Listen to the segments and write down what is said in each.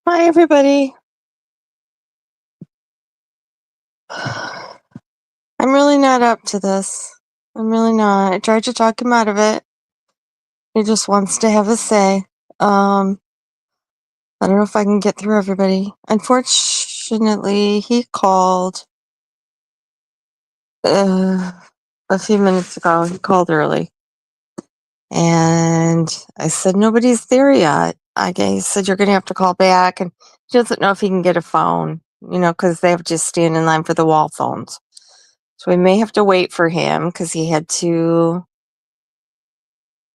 Hi, everybody. I'm really not up to this. I'm really not. I tried to talk him out of it. He just wants to have a say. I don't know if I can get through everybody. Unfortunately, he called a few minutes ago. He called early. And I said, nobody's there yet. He said, you're going to have to call back. And he doesn't know if he can get a phone, because they have to stand in line for the wall phones. So we may have to wait for him because he had to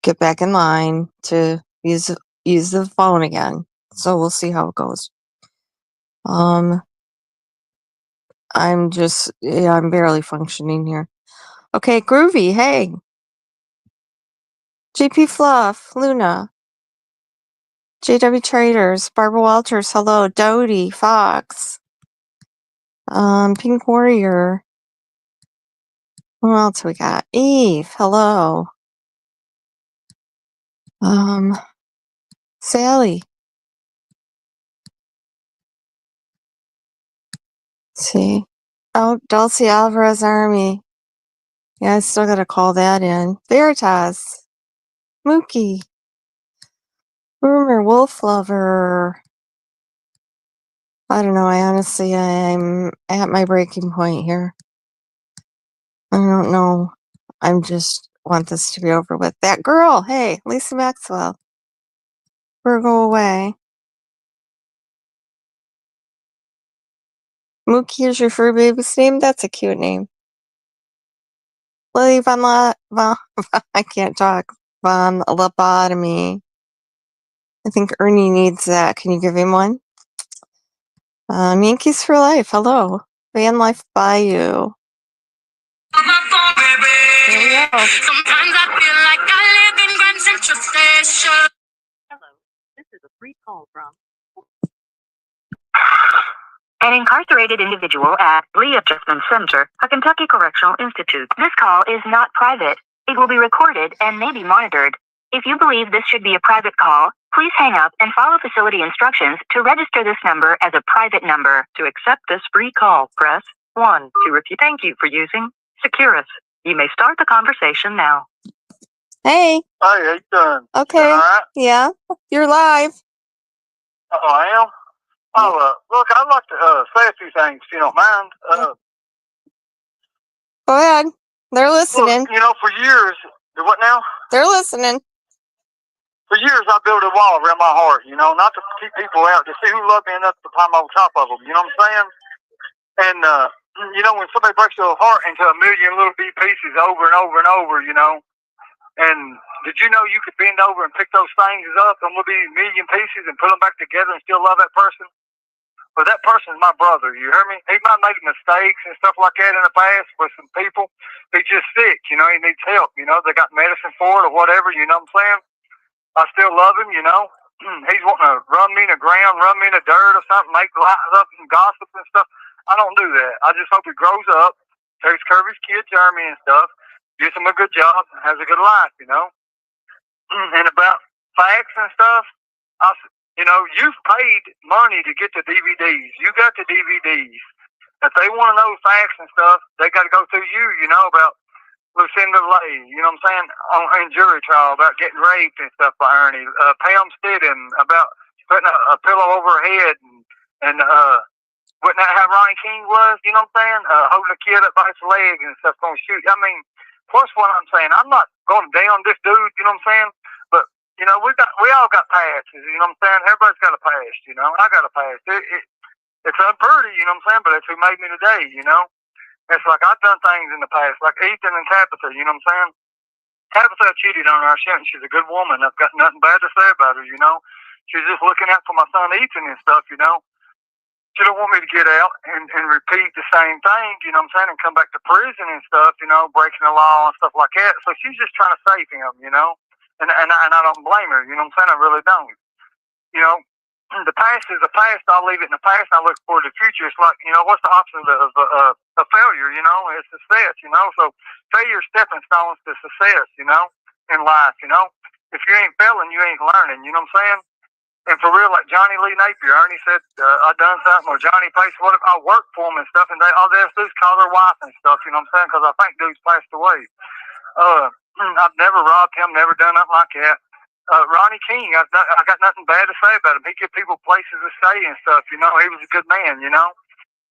get back in line to use the phone again. So we'll see how it goes. I'm barely functioning here. Okay, Groovy, hey. JP Fluff, Luna, JW Traders, Barbara Walters, hello, Dodie, Fox, Pink Warrior. Who else we got? Eve, hello. Sally. Let's see. Oh, Dulcie Alvarez Army. Yeah, I still gotta call that in. Veritas. Mookie. Rumor, Wolf Lover. I don't know. I'm at my breaking point here. I don't know. I'm just want this to be over with. That girl, hey, Lisa Maxwell. Virgo away. Mookie is your fur baby's name? That's a cute name. Lily I can't talk. Von Lobotomy. I think Ernie needs that. Can you give him one? Yankees for life. Hello. Van Life Bayou. Here we go. Sometimes I feel like I live in Grand Central Station. Hello. This is a free call from an incarcerated individual at Lee Adjustment Center, a Kentucky Correctional Institute. This call is not private. It will be recorded and may be monitored. If you believe this should be a private call, please hang up and follow facility instructions to register this number as a private number. To accept this free call, press 1. To repeat, thank you for using Securus. You may start the conversation now. Hey. Hey, how you doing? Okay. All right? Yeah. You're live. Oh, I am? Oh, look, I'd like to say a few things, if you don't mind. Go ahead. They're listening. Look, for years, what now? They're listening. For years, I built a wall around my heart, not to keep people out, to see who loved me enough to climb over top of them, you know what I'm saying? And, when somebody breaks your heart into a million little bitty pieces over and over and over, and did you know you could bend over and pick those things up and we'll be a million pieces and put them back together and still love that person? But that person's my brother, you hear me? He might make mistakes and stuff like that in the past with some people. He's just sick, he needs help, they got medicine for it or whatever, you know what I'm saying? I still love him, He's wanting to run me in the ground, run me in the dirt or something, make lies up and gossip and stuff. I don't do that. I just hope he grows up, takes care of his kid Jeremy and stuff, gets him a good job, and has a good life, And about facts and stuff, you've paid money to get the DVDs. You got the DVDs. If they want to know facts and stuff, they got to go through you, about Lucinda Lay, you know what I'm saying, in jury trial about getting raped and stuff by Ernie. Pam Stidham about putting a pillow over her head and wasn't that how Ronnie King was, you know what I'm saying? Holding a kid up by his leg and stuff, going to shoot. I mean, plus what I'm saying, I'm not going down this dude, you know what I'm saying? But, we all got passes, you know what I'm saying? Everybody's got a past, I got a past. It's unpretty, you know what I'm saying? But it's who made me today, It's like I've done things in the past, like Ethan and Tabitha, you know what I'm saying? Tabitha cheated on her. She's a good woman. I've got nothing bad to say about her, She's just looking out for my son Ethan and stuff, She don't want me to get out and repeat the same thing, you know what I'm saying, and come back to prison and stuff, breaking the law and stuff like that. So she's just trying to save him, and I don't blame her, you know what I'm saying? I really don't. The past is the past. I'll leave it in the past. And I look forward to the future. It's like, what's the opposite of failure? It's success. So failure is stepping stones to success. In life. If you ain't failing, you ain't learning. You know what I'm saying? And for real, like Johnny Lee Napier, Ernie said, I done something, or Johnny Pace, what if I worked for him and stuff, and all they have to do is call their wife and stuff, you know what I'm saying? Because I think dude's passed away. I've never robbed him, never done nothing like that. Ronnie King, I got nothing bad to say about him. He give people places to stay and stuff, you know. He was a good man, you know.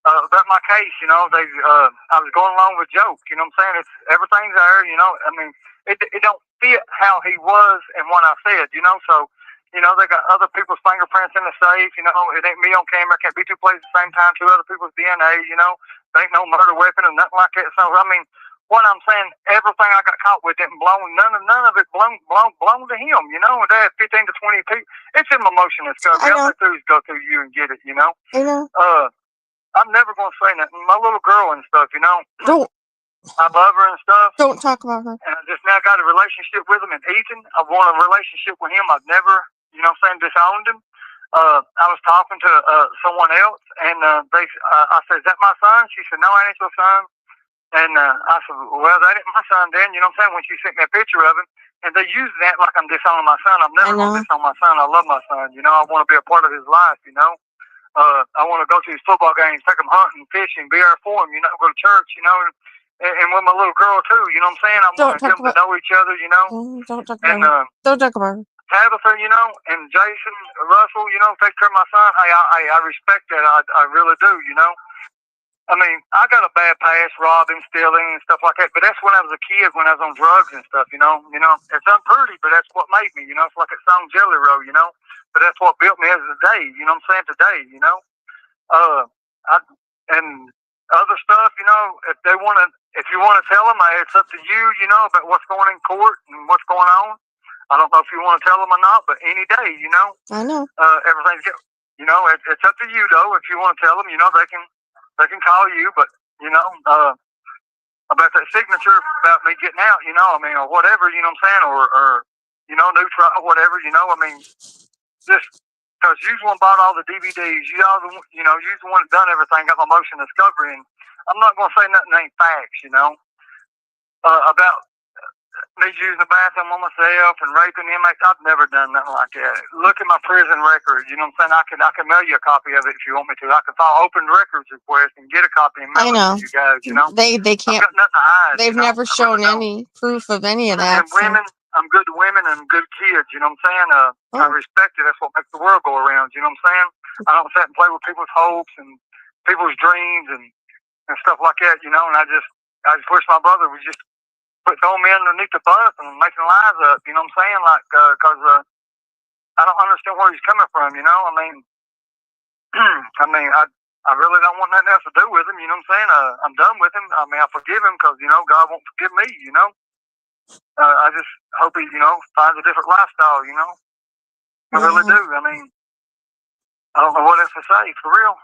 About my case, you know, I was going along with jokes, you know what I'm saying? It's everything's there, you know. I mean, it don't fit how he was and what I said, you know. So, you know, they got other people's fingerprints in the safe, you know. It ain't me on camera. Can't be two places at the same time. Two other people's DNA, you know. There ain't no murder weapon or nothing like that. So, I mean, what I'm saying, everything I got caught with didn't belong. None of it belonged to him, you know. They had 15 to 20 people. It's in my motion discovery. All they do is go through you and get it, you know. I know. I'm never gonna say nothing. My little girl and stuff, you know. Don't. I love her and stuff. Don't talk about her. And I just now got a relationship with him and Ethan. I want a relationship with him. I've never, you know what I'm saying, disowned him. I was talking to someone else, and I said, "Is that my son?" She said, "No, that ain't your son." And I said, "Well, that ain't my son then." You know what I'm saying? When she sent me a picture of him, and they use that like I'm disowning my son. I'm never gonna disown my son. I love my son. You know, I want to be a part of his life. You know. I want to go to his football games, take him hunting, fishing, be there for him, you know, go to church, you know, and with my little girl too, you know what I'm saying? I want them to know each other, you know. Don't talk about her. Don't talk about her. Tabitha, you know, and Jason, Russell, you know, take care of my son. I respect that. I really do, you know. I mean, I got a bad past, robbing, stealing, and stuff like that. But that's when I was a kid, when I was on drugs and stuff. You know, it's unpretty, but that's what made me. You know, it's like a song Jelly Roll. You know, but that's what built me as a day. You know what I'm saying? Today, you know, and other stuff. You know, if you want to tell them, it's up to you. You know, about what's going in court and what's going on. I don't know if you want to tell them or not, but any day, you know. I know. Everything's good. You know, it's up to you though. If you want to tell them, you know, they can call you, but you know, about that signature about me getting out, you know, I mean, or whatever, you know what I'm saying, or you know, new trial, whatever, you know, I mean, just because you're the one bought all the DVDs, you're the one that done everything, got my motion discovery, and I'm not gonna say nothing ain't facts, you know, about me using the bathroom on myself and raping inmates. I've never done nothing like that. Look at my prison record. You know what I'm saying? I can mail you a copy of it if you want me to. I can file open records request and get a copy and mail it to you guys. You know, they can't. I've got nothing to hide. They've never shown any proof of any of that. And women, I'm good to women and good kids. You know what I'm saying? I respect it. That's what makes the world go around. You know what I'm saying? I don't sit and play with people's hopes and people's dreams and stuff like that. You know, and I just wish my brother was just throw me underneath the bus and making lies up, you know what I'm saying? Like, because I don't understand where he's coming from, you know? I mean, I really don't want nothing else to do with him, you know what I'm saying? I'm done with him. I mean, I forgive him because, you know, God won't forgive me, you know? I just hope he, you know, finds a different lifestyle, you know? I really do. I mean, I don't know what else to say, for real.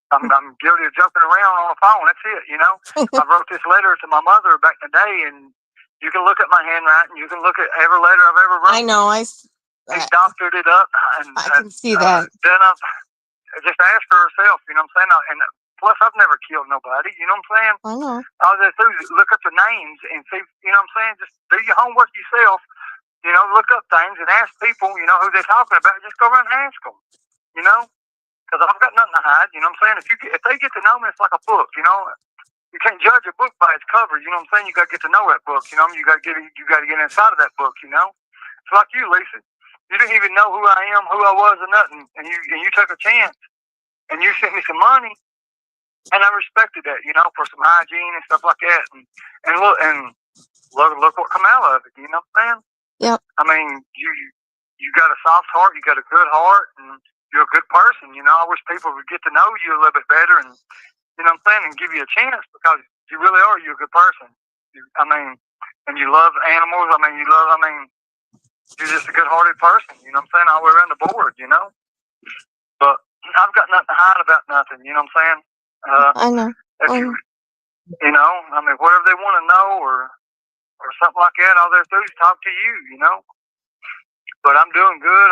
I'm guilty of jumping around on the phone. That's it, you know. I wrote this letter to my mother back in the day, and you can look at my handwriting. You can look at every letter I've ever wrote. I know. He doctored it up, and I can see that. Then I just asked her herself, you know what I'm saying? And plus, I've never killed nobody. You know what I'm saying? I know. All I do is look up the names and see. You know what I'm saying? Just do your homework yourself. You know, look up things and ask people. You know who they're talking about. Just go around and ask them. You know. Because I've got nothing to hide, you know what I'm saying? If they get to know me, it's like a book, you know. You can't judge a book by its cover, you know what I'm saying? You got to get to know that book, you know. You got to get inside of that book, you know. It's like you, Lisa. You didn't even know who I am, who I was, or nothing, and you took a chance, and you sent me some money, and I respected that, you know, for some hygiene and stuff like that, and look what come out of it, you know what I'm saying? Yep. I mean, you got a soft heart, you got a good heart, and you're a good person, you know. I wish people would get to know you a little bit better, and you know what I'm saying, and give you a chance because you really are. You're a good person. And you love animals. You're just a good-hearted person. You know what I'm saying, all the way around the board. You know, but I've got nothing to hide about nothing. You know what I'm saying? I know. You know, I mean, whatever they want to know or something like that, all they do is talk to you. You know, but I'm doing good.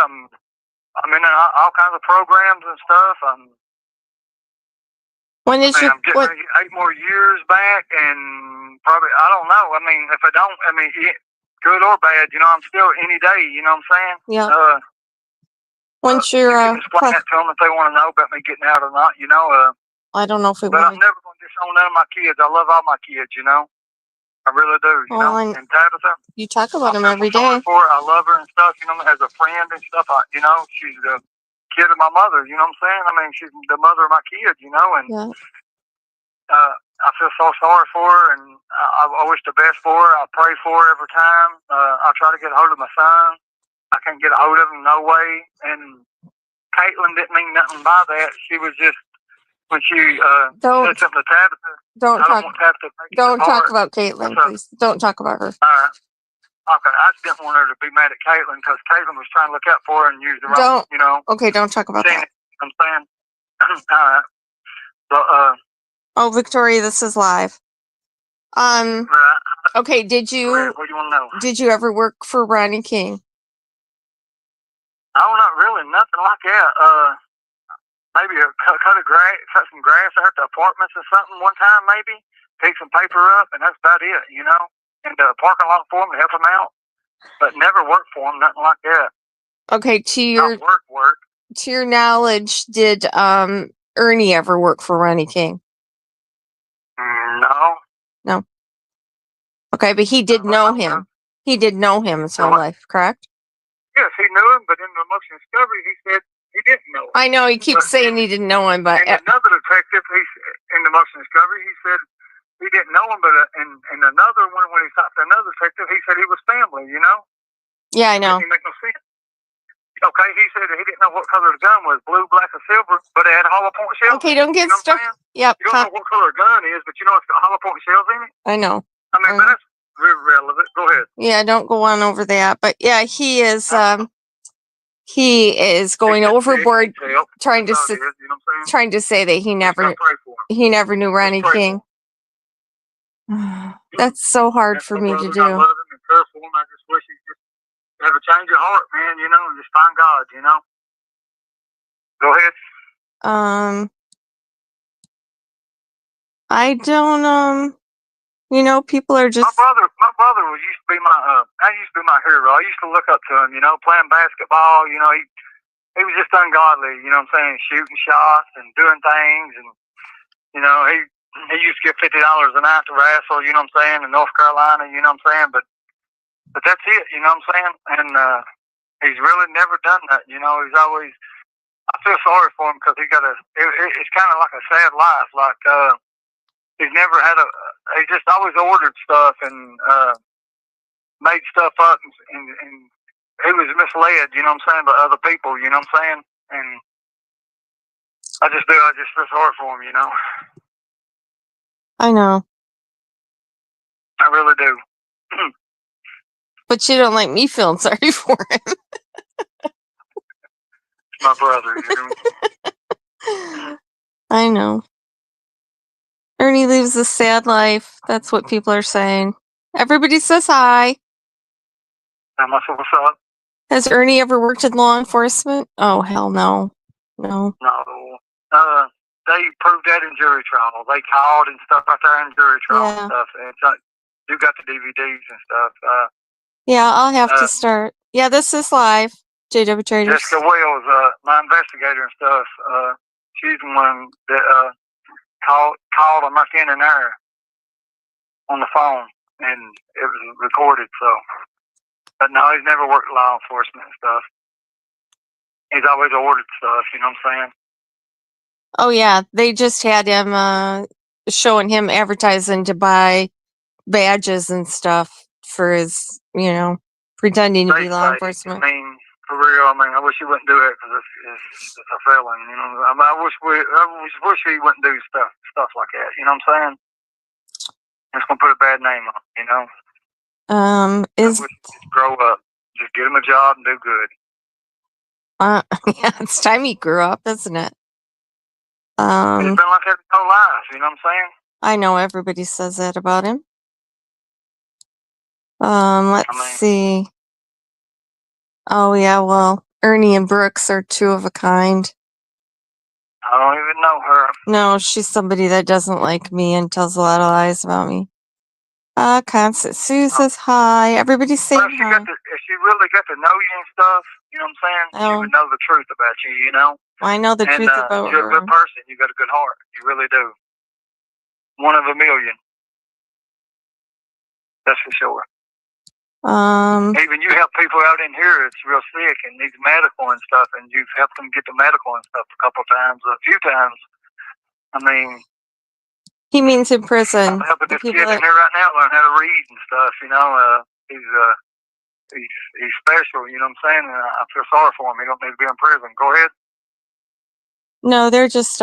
I'm in all kinds of programs and stuff. I'm getting 8 more years back, and probably, I don't know. I mean, if I don't, good or bad, you know, I'm still any day, you know what I'm saying? Yeah. Once you you're, can explain that to them if they want to know about me getting out or not, you know. I don't know if we But want I'm never going to disown none of my kids. I love all my kids, you know. I really do, you know. And Tabitha, you talk about them I every feel sorry day. for her. I love her and stuff, you know, as a friend and stuff. You know, she's the kid of my mother, you know what I'm saying? I mean, she's the mother of my kids, you know, and Yeah. I feel so sorry for her, and I wish the best for her. I pray for her every time. I try to get a hold of my son. I can't get a hold of him no way. And Caitlin didn't mean nothing by that. She was just, when she said something to Tabitha, Don't talk about Caitlin, please. Don't talk about her. All right. Okay, I just didn't want her to be mad at Caitlin because Caitlin was trying to look out for her and use the wrong, you know. Okay, don't talk about that. I'm saying. All right. So, oh, Victoria, this is live. right. Okay, did you? What do you want to know? Did you ever work for Ronnie King? No, not really. Nothing like that. Maybe cut some grass out at the apartments or something one time, maybe. Pick some paper up, and that's about it, you know. And the parking lot for them to help them out, but never worked for them, nothing like that. Okay, Not work. To your knowledge, did Ernie ever work for Ronnie King? No. No. Okay, but he did know him. He did know him his whole life, correct? Yes, he knew him, but in the motion discovery, he said he didn't know him. I know, he keeps saying he didn't know him, but... And another detective, in the motion discovery, he said he didn't know him, but in another one, when he talked to another detective, he said he was family, you know? Yeah, I know. Didn't make no sense. Okay, he said that he didn't know what color the gun was, blue, black, or silver, but it had hollow point shells. Okay, don't get stuck. Yep. You don't know what color a gun is, but you know it's got hollow point shells in it? I know. I mean, but that's very relevant. Go ahead. Yeah, don't go on over that. But yeah, he is going overboard trying to say that he never knew Ronnie King. That's so hard for me to do. I love him and care for him. I just wish he'd just have a change of heart, man, you know, and just find God, you know. Go ahead. I don't, you know, people are just... My brother used to be my hero. I used to look up to him, you know, playing basketball, you know, he was just ungodly, you know what I'm saying, shooting shots and doing things, and, you know, he used to get $50 a night to wrestle, you know what I'm saying, in North Carolina, you know what I'm saying, but that's it, you know what I'm saying, and he's really never done that, you know, he's always, I feel sorry for him because it's kind of like a sad life, like, he's never had he just always ordered stuff and made stuff up, and he was misled, you know what I'm saying, by other people, you know what I'm saying, and I just feel sorry for him, you know. I know. I really do. But you don't like me feeling sorry for him. My brother, you know. I know. Ernie lives a sad life. That's what people are saying. Everybody says hi. What's up? Has Ernie ever worked in law enforcement? Oh, hell no. No. No. They proved that in jury trial. They called and stuff right there in jury trial and stuff. And it's like, you got the DVDs and stuff. Yeah, I'll have to start. Yeah, this is live. JW Traders. Jessica Wells, my investigator and stuff, she's the one that called him right then and there on the phone, and it was recorded, so. But no, he's never worked law enforcement and stuff. He's always ordered stuff, you know what I'm saying? Oh, yeah. They just had him showing him advertising to buy badges and stuff for his, you know, pretending to be law enforcement. I mean, for real, I wish he wouldn't do it because it's a felon, you know. I wish he wouldn't do stuff like that, you know what I'm saying? It's going to put a bad name on him, you know? Just grow up. Just get him a job and do good. Yeah, it's time he grew up, isn't it? It's been like that his whole life, you know what I'm saying? I know everybody says that about him. Let's see. Oh, yeah, well, Ernie and Brooks are two of a kind. I don't even know her. No, she's somebody that doesn't like me and tells a lot of lies about me. Constant Sue says hi. Everybody's saying hi. If she really got to know you and stuff, You know what I'm saying? Oh. She would know the truth about you, you know? I know the truth about you're her. a good person. You got a good heart. You really do. One of a million. That's for sure. Even you help people out in here that's real sick and needs medical and stuff, and you've helped them get the medical and stuff a few times. I mean, he means in prison. I'm helping this kid in here right now learn how to read and stuff. You know, he's special. You know what I'm saying? And I feel sorry for him. He don't need to be in prison. Go ahead. No, they're just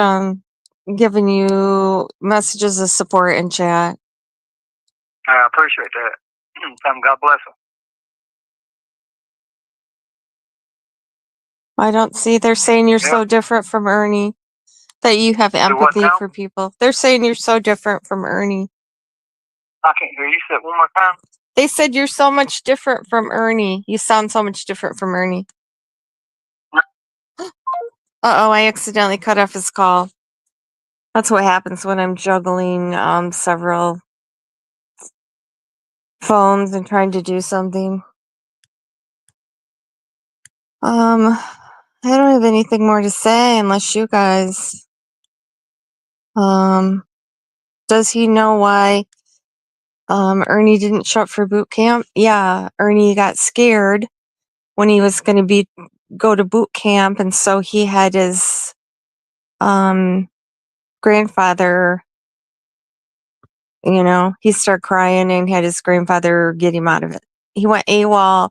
giving you messages of support in chat. I appreciate that. God bless him. I don't see. They're saying you're so different from Ernie that you have empathy for people. They're saying you're so different from Ernie. I can't hear you. Say it one more time. They said you're so much different from Ernie. You sound so much different from Ernie. Uh-oh, I accidentally cut off his call. That's what happens when I'm juggling several phones and trying to do something. I don't have anything more to say unless you guys. Does he know why Ernie didn't show up for boot camp? Yeah, Ernie got scared when he was going to go to boot camp, and so he had his grandfather, he started crying and had his grandfather get him out of it. He went AWOL,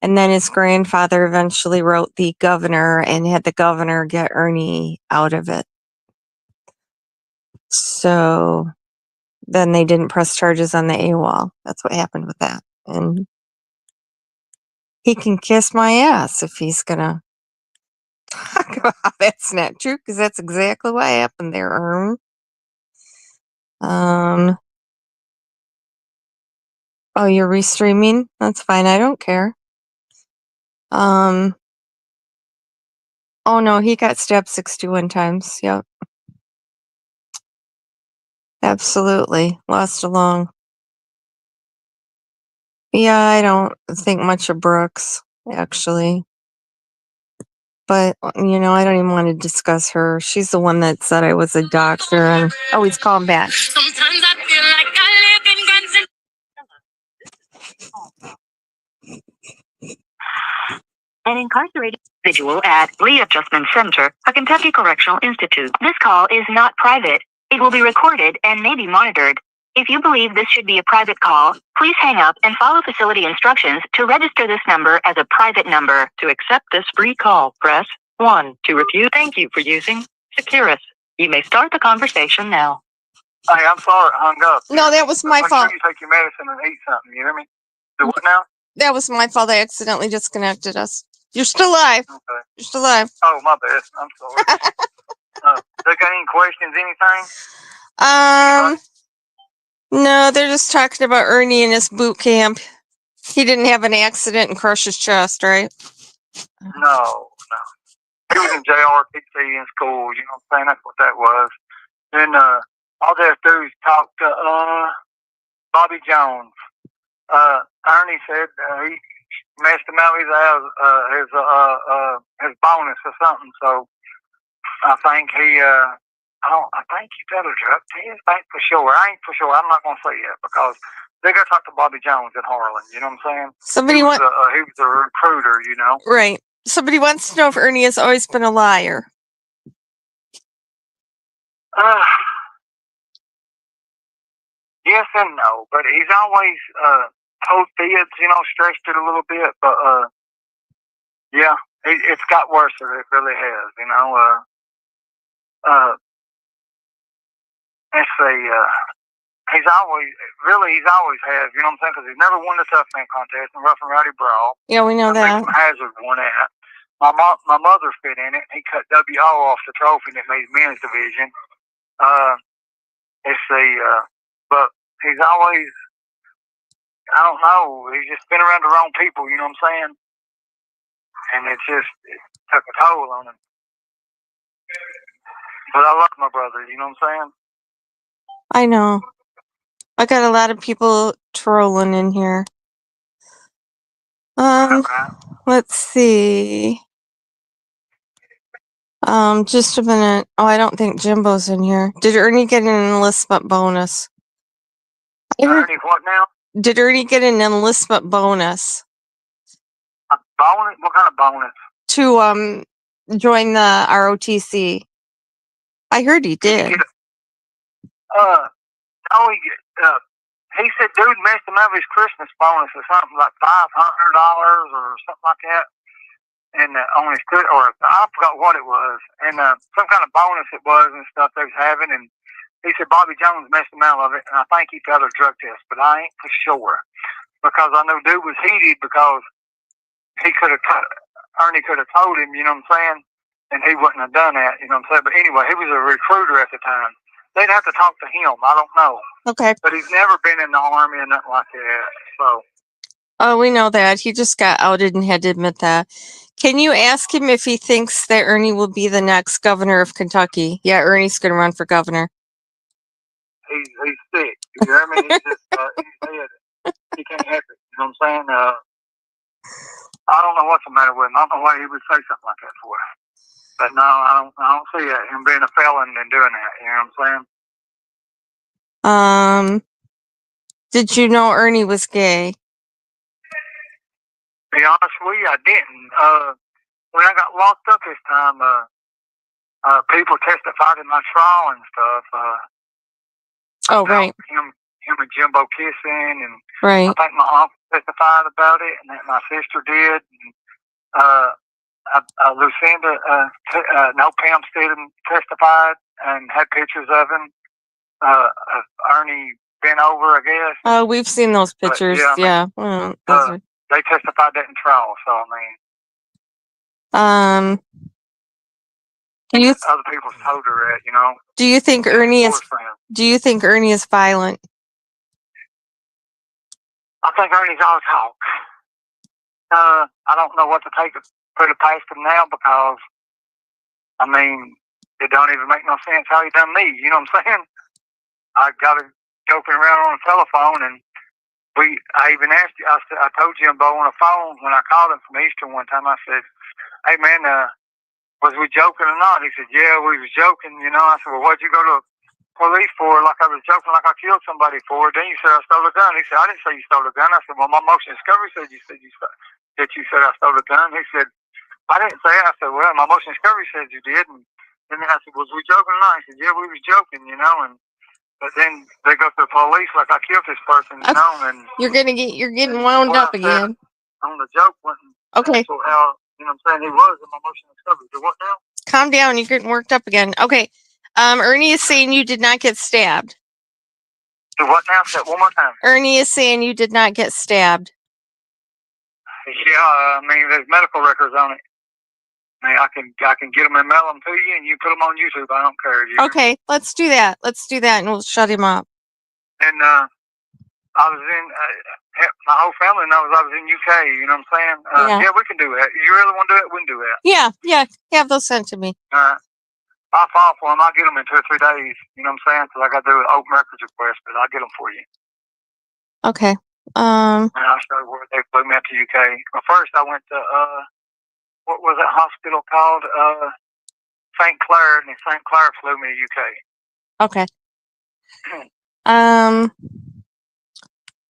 and then his grandfather eventually wrote the governor and had the governor get Ernie out of it. So then they didn't press charges on the AWOL. That's what happened with that. And he can kiss my ass if he's gonna talk about that's not true, because that's exactly what happened there, Erm. Oh, you're restreaming? That's fine. I don't care. Oh no, he got stabbed 61 times. Yep. Absolutely. Lost a lung. Yeah, I don't think much of Brooks, actually. But, I don't even want to discuss her. She's the one that said I was a doctor, and he's calling back. Sometimes I feel like I live in guns and an incarcerated individual at Readjustment Center, a Kentucky Correctional Institute. This call is not private. It will be recorded and may be monitored. If you believe this should be a private call, please hang up and follow facility instructions to register this number as a private number. To accept this free call, press 1. To refuse, thank you for using Securus. You may start the conversation now. Hey, I'm sorry, I hung up. No, that was my fault. Make sure you take your medicine and eat something, you hear me? Do what now? That was my fault. I accidentally disconnected us. You're still alive. Okay. You're still alive. Oh, my bad. I'm sorry. They got any questions, anything? No, they're just talking about Ernie and his boot camp. He didn't have an accident and crush his chest, right? No. He was in JRPC in school, you know what I'm saying? That's what that was. Then all they have to do is talk to Bobby Jones. Ernie said he messed him out his bonus or something. So I think I think he got a drug test. I ain't for sure. I'm not gonna say yet because they got to talk to Bobby Jones in Harlan. You know what I'm saying? He was a recruiter. You know. Right. Somebody wants to know if Ernie has always been a liar. Yes and no, but he's always told fibs, stretched it a little bit, but yeah, it's got worse than it really has, let's say, he's always has, you know what I'm saying, because he's never won the tough man contest in Rough and Rowdy Brawl. Yeah, we know that. Hazard won that. My mother fit in it. He cut WO off the trophy and it made men's division. Let's see, but he's always, I don't know, he's just been around the wrong people, you know what I'm saying? And it took a toll on him. But I love my brother, you know what I'm saying? I know. I got a lot of people trolling in here. Okay. Let's see. Just a minute. Oh, I don't think Jimbo's in here. Did Ernie get an enlistment bonus? Ernie, what now? Did Ernie get an enlistment bonus A bonus? What kind of bonus? to join the ROTC? I heard he did. No, he said dude messed him up his Christmas bonus or something like $500 or something like that. And on his or I forgot what it was, and some kind of bonus it was and stuff they was having. And he said Bobby Jones messed him out of it, and I think he failed a drug test, but I ain't for sure because I know dude was heated because he could have Ernie could have told him, you know what I'm saying, and he wouldn't have done that, you know what I'm saying. But anyway, he was a recruiter at the time. They'd have to talk to him. I don't know. Okay. But he's never been in the Army or nothing like that. So. Oh, we know that. He just got outed and had to admit that. Can you ask him if he thinks that Ernie will be the next governor of Kentucky? Yeah, Ernie's going to run for governor. He's sick. You know what I mean? He's just, he can't help it. You know what I'm saying? I don't know what's the matter with him. I don't know why he would say something like that for. But no, I don't see him being a felon and doing that. You know what I'm saying? Did you know Ernie was gay? To be honest with you, I didn't. When I got locked up this time, people testified in my trial and stuff. Right. Him and Jimbo kissing, and right. I think my uncle testified about it, and that my sister did. And, Lucinda, no, Pam Stidham testified and had pictures of him. Of Ernie bent over, I guess. Oh, we've seen those pictures. But, yeah. They testified that in trial. So I mean, other people told her that, you know. Do you think Ernie is? Do you think Ernie is violent? I think Ernie's all talk. I don't know what to put it past him now because, I mean, it don't even make no sense how he done me. You know what I'm saying? I got her joking around on the telephone, and I even asked you. I told Jimbo on the phone when I called him from Eastern one time. I said, "Hey man, was we joking or not?" He said, "Yeah, we was joking." You know, I said, "Well, what'd you go to police for? Like I was joking, like I killed somebody for?" Then you said I stole a gun. He said, "I didn't say you stole a gun." I said, "Well, my motion discovery said you said I stole a gun." He said, "I didn't say it." I said, "Well, my motion discovery said you did." And then I said, "Was we joking or not?" He said, "Yeah, we was joking." You know, but then they go to the police like I killed this person. You know, and you're getting wound up again. On the joke wasn't okay. So how, you know what I'm saying, he was in my motion discovery. So what now? Calm down. You're getting worked up again. Okay. Ernie is saying you did not get stabbed. So what now? Say it one more time. Ernie is saying you did not get stabbed. Yeah, I mean, there's medical records on it. I mean, I can get them and mail them to you, and you put them on YouTube. I don't care. Okay, let's do that. And we'll shut him up. And I was in. My whole family knows I was in UK. You know what I'm saying? Yeah, we can do that. You really want to do it? We can do that. Yeah. Have those sent to me. I'll file for them. I'll get them in 2 or 3 days. You know what I'm saying? Because I got to do an open records request, but I'll get them for you. Okay. And I'll show you where they flew me out to UK. But first, I went to what was that hospital called? St. Clair, and St. Clair flew me to UK. Okay.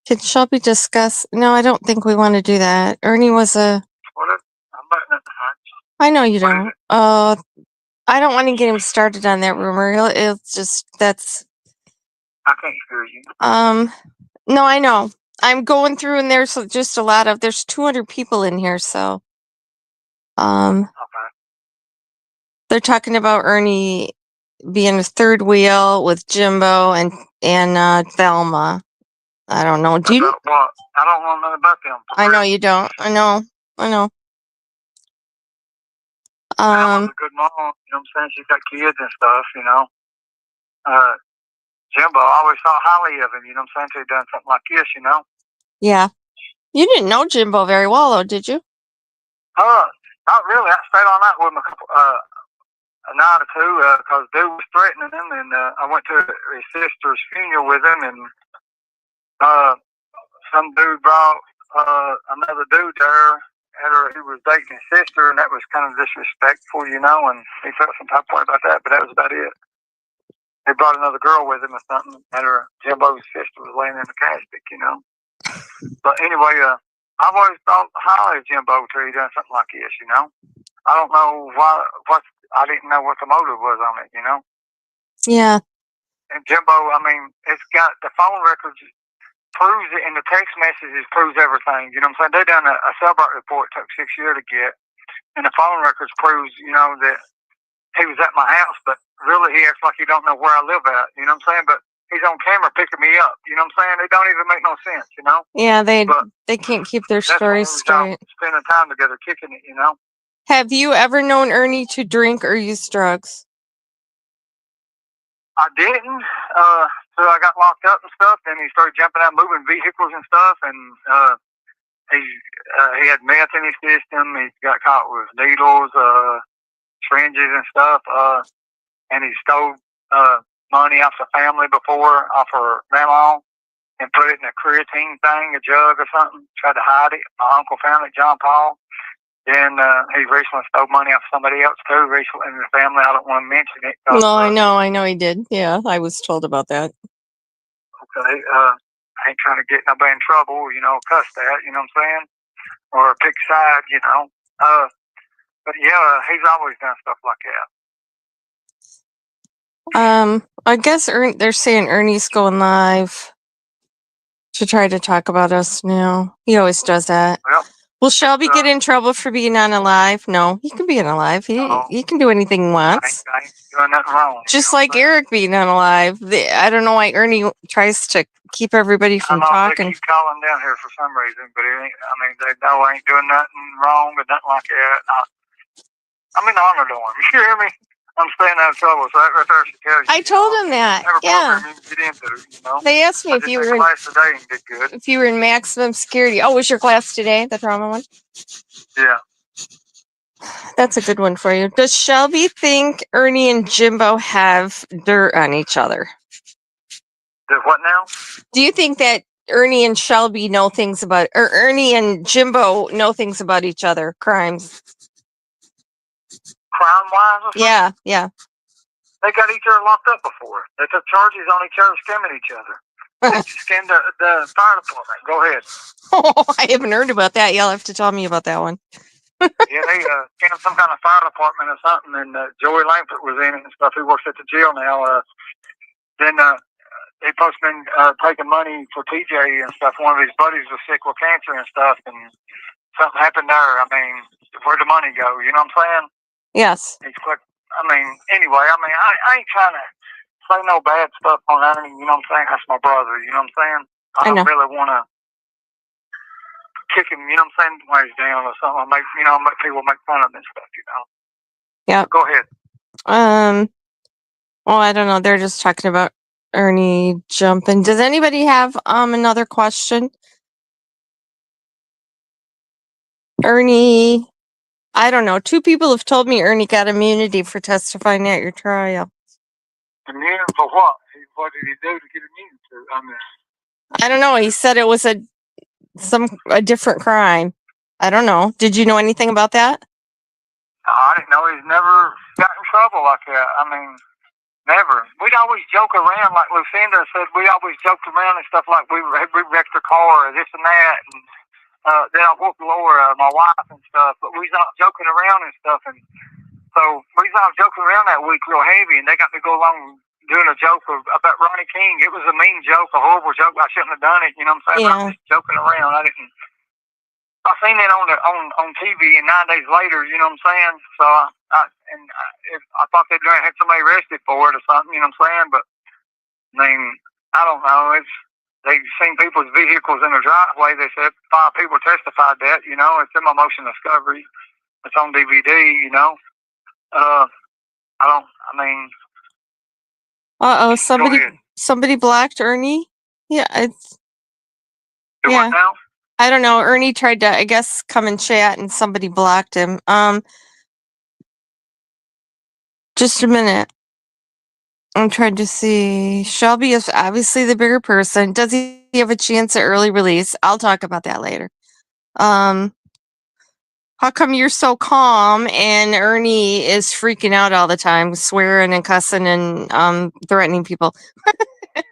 Can Shelby discuss? No, I don't think we want to do that. Ernie was a. I'm butting at the hatch. I know you don't. I don't want to get him started on that rumor. It's just that's. I can't hear you. No, I know. I'm going through, and there's just a lot of. There's 200 people in here, so. Okay. They're talking about Ernie being a third wheel with Jimbo and Thelma. I don't know. Do you? About what? I don't know nothing about them. I know you don't. I know. Thelma's a good mom. You know what I'm saying? She's got kids and stuff. You know. Jimbo, I always thought highly of him. You know what I'm saying? Till he done something like this. You know. Yeah. You didn't know Jimbo very well, though, did you? Not really. I stayed all night with him a night or two because dude was threatening him, and I went to his sister's funeral with him, and some dude brought another dude there. He was dating his sister, and that was kind of disrespectful, and he felt some type of way about that, but that was about it. He brought another girl with him or something, and Jimbo's sister was laying in the casket. But anyway, I've always thought highly of Jimbo till he done something like this, I don't know why, I didn't know what the motive was on it, Yeah. And Jimbo, it's got the phone records proves it, and the text messages proves everything. You know what I'm saying? They done a cellbite report, took 6 years to get, and the phone records proves, that he was at my house, but really he acts like he don't know where I live at. You know what I'm saying? But he's on camera picking me up. You know what I'm saying? It don't even make no sense. Yeah, they can't keep their stories straight. Spending time together, kicking it. Have you ever known Ernie to drink or use drugs? I didn't. So I got locked up and stuff. Then he started jumping out, moving vehicles and stuff, and he had meth in his system. He got caught with needles, syringes and stuff. And he stole money off the family before, off her grandma, and put it in a creatine thing, a jug or something. Tried to hide it. My uncle found it, John Paul. Then he recently stole money off somebody else too, recently in the family. I don't want to mention it. No, I know he did. Yeah, I was told about that. Okay, I ain't trying to get nobody in trouble, cuss that, you know what I'm saying? Or pick side, But yeah, he's always done stuff like that. I guess they're saying Ernie's going live to try to talk about us now. He always does that. Well, will Shelby get in trouble for being on a live? No, he can be on a live. He can do anything he wants. I ain't doing nothing wrong. Just like Eric being on a live. I don't know why Ernie tries to keep everybody from talking. They keep calling down here for some reason, but they know I ain't doing nothing wrong or nothing like that. I'm in honor to him. You hear me? I'm staying out of trouble, so that right there should tell you. I told him that. Yeah. You get into, They asked me if you were in class today and did good. If you were in maximum security. Oh, was your class today the trauma one? Yeah. That's a good one for you. Does Shelby think Ernie and Jimbo have dirt on each other? What now? Do you think that Ernie and Shelby know things about, or Ernie and Jimbo know things about each other, crimes? Crime-wise? Yeah. They got each other locked up before. They took charges on each other, scamming each other. They scammed the fire department. Go ahead. Oh, I haven't heard about that. Y'all have to tell me about that one. Yeah, they scammed some kind of fire department or something, and Joey Langford was in it and stuff. He works at the jail now. Then they supposed to been taking money for TJ and stuff. One of his buddies was sick with cancer and stuff, and something happened there. Where'd the money go? You know what I'm saying? Yes. Anyway, I ain't trying to say no bad stuff on Ernie, you know what I'm saying? That's my brother, you know what I'm saying? I don't really want to kick him, you know what I'm saying, while he's down or something. Make people make fun of him and stuff, Yeah. Go ahead. Well, I don't know. They're just talking about Ernie jumping. Does anybody have another question? Ernie, I don't know. 2 people have told me Ernie got immunity for testifying at your trial. Immune for what? What did he do to get immune to? I don't know. He said it was a different crime. I don't know. Did you know anything about that? I didn't know he's never got in trouble like that. Never. We'd always joke around, like Lucinda said, we always joked around and stuff like we wrecked her car or this and that. And then I whooped Laura, my wife and stuff. But we was out joking around and stuff. And so we was out joking around that week real heavy. And they got me go along doing a joke about Ronnie King. It was a mean joke, a horrible joke. I shouldn't have done it. You know what I'm saying? Yeah. I was just joking around. I seen it on TV, and 9 days later, you know what I'm saying? So I thought they'd had somebody arrested for it or something, you know what I'm saying? But I don't know. They've seen people's vehicles in the driveway. They said 5 people testified that. It's in my motion discovery. It's on DVD. Somebody blocked Ernie. Yeah, it's. What now? I don't know. Ernie tried to, I guess, come and chat, and somebody blocked him. Just a minute. I'm trying to see. Shelby is obviously the bigger person. Does he have a chance at early release? I'll talk about that later. How come you're so calm and Ernie is freaking out all the time, swearing and cussing and threatening people? I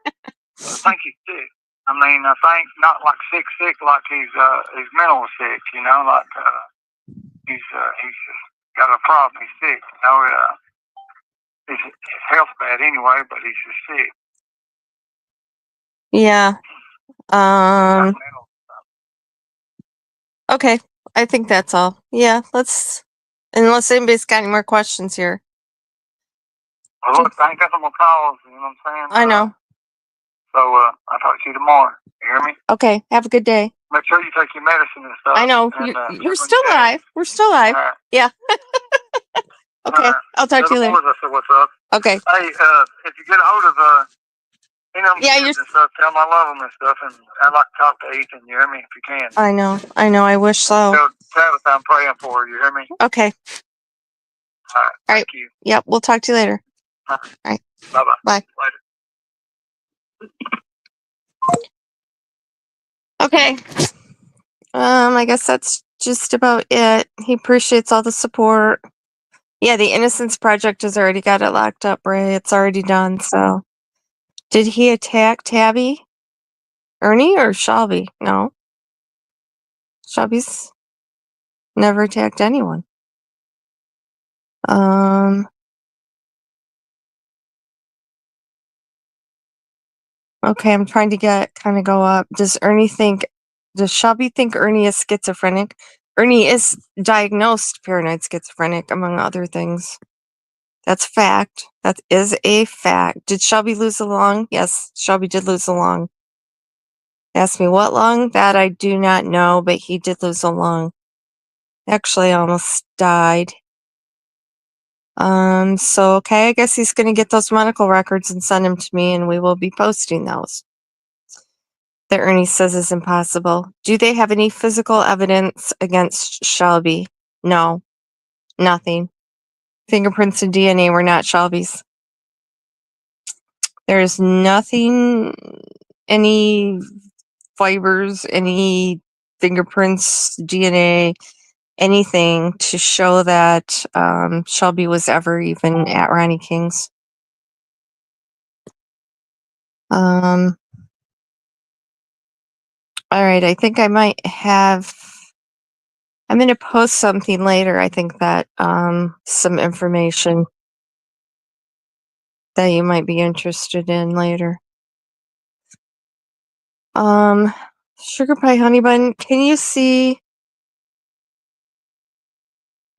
think he's sick. I mean, I think not like sick, like he's mental sick. You know, like he's just got a problem. He's sick. You know, his health's bad anyway, but he's just sick. Yeah. Not mental. Okay. I think that's all. Yeah. Unless anybody's got any more questions here. Well, look, I ain't got no more calls. You know what I'm saying? I know. So I'll talk to you tomorrow. You hear me? Okay. Have a good day. Make sure you take your medicine and stuff. I know. And, we're still live. We're still live. Right. Yeah. Okay. I'll talk to you later. I said, what's up? Okay. Hey, if you get a hold of Yeah, kids and stuff, tell them I love them and stuff, and I'd like to talk to Ethan. You hear me? If you can. I know. I wish so. Tell Travis I'm praying for her. You hear me? Okay. All right. Thank you. Yep. We'll talk to you later. All right. Bye-bye. Bye. Later. Okay. I guess that's just about it. He appreciates all the support. Yeah, the Innocence Project has already got it locked up, Ray. It's already done, so. Did he attack Tabby? Ernie or Shelby? No. Shelby's never attacked anyone. Okay, I'm trying to go up. Does Shelby think Ernie is schizophrenic? Ernie is diagnosed paranoid schizophrenic, among other things. That's fact. That is a fact. Did Shelby lose a lung? Yes, Shelby did lose a lung. Ask me what lung? That I do not know, but he did lose a lung. Actually, almost died. So okay, I guess he's gonna get those medical records and send them to me, and we will be posting those. That Ernie says is impossible. Do they have any physical evidence against Shelby? No. Nothing. Fingerprints and DNA were not Shelby's. There's nothing, any fibers, any fingerprints, DNA, anything to show that Shelby was ever even at Ronnie King's. All right, I think I might have. I'm going to post something later. I think that some information that you might be interested in later. Sugar Pie Honey Bun, can you see?